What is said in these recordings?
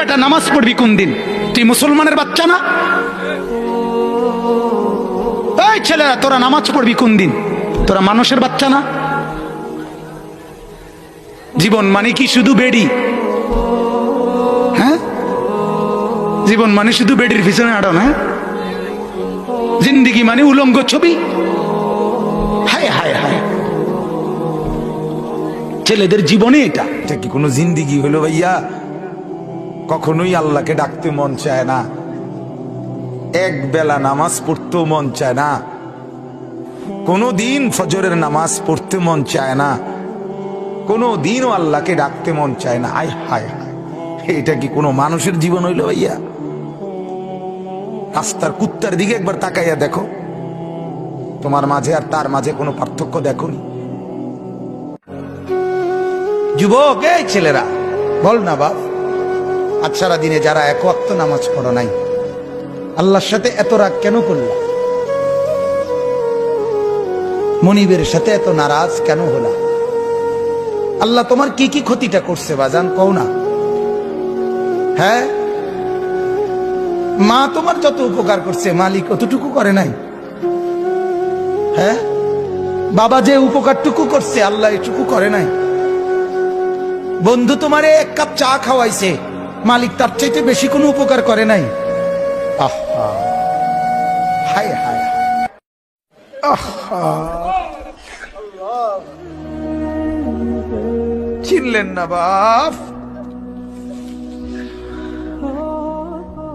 বেটা নামাজ পড়বি কোন দিন? তুই মুসলমানের বাচ্চা না? এই ছেলেরা, তোরা নামাজ পড়বি কোন দিন? তোরা মানুষের বাচ্চা না? জীবন মানে কি শুধু বেড়ি? হ্যাঁ, জীবন মানে শুধু বেডির পিছনে আড়ন? হ্যাঁ, জিন্দিগি মানে উলঙ্গ ছবি? হায় হায় হায়, ছেলেদের জীবনে এটা এটা কি কোনো জিন্দিগি হলো ভাইয়া? কখনোই আল্লাহকে ডাকতে মন চায় না, এক বেলা নামাজ পড়তেও মন চায় না, কোনো দিন ফজরের নামাজ পড়তে মন চায় না, কোনো দিনও আল্লাহকে ডাকতে মন চায় না। আয় হায় হায়, এটা কি কোনো মানুষের জীবন হইল ভাইয়া? রাস্তার কুত্তার দিকে একবার তাকাইয়া দেখো, তোমার মাঝে আর তার মাঝে কোনো পার্থক্য দেখোনি? যুবক, এই ছেলেরা বল না বাপ, আজ সারা দিনে যারা এক ওয়াক্ত নামাজ পড়ো নাই, আল্লাহর সাথে এত রাগ কেন করলা? মনিবের সাথে এত নারাজ কেন হলা? আল্লাহ তোমার কি কি ক্ষতিটা করছে বাজান, কও না? হ্যাঁ, মা তোমার যত উপকার করছে মালিক অতটুকু করে নাই? হ্যাঁ, বাবা যে উপকারটুকু করছে আল্লাহ এটুকু করে নাই? বন্ধু তোমারে এক কাপ চা খাওয়াইছে, মালিক তার চাইতে বেশি কোনো উপকার করে নাই? আহা, হায় হায়, আহা, চিনলেন না বাপ?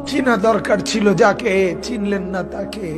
চিনা দরকার ছিল যাকে, চিনলেন না তাকে।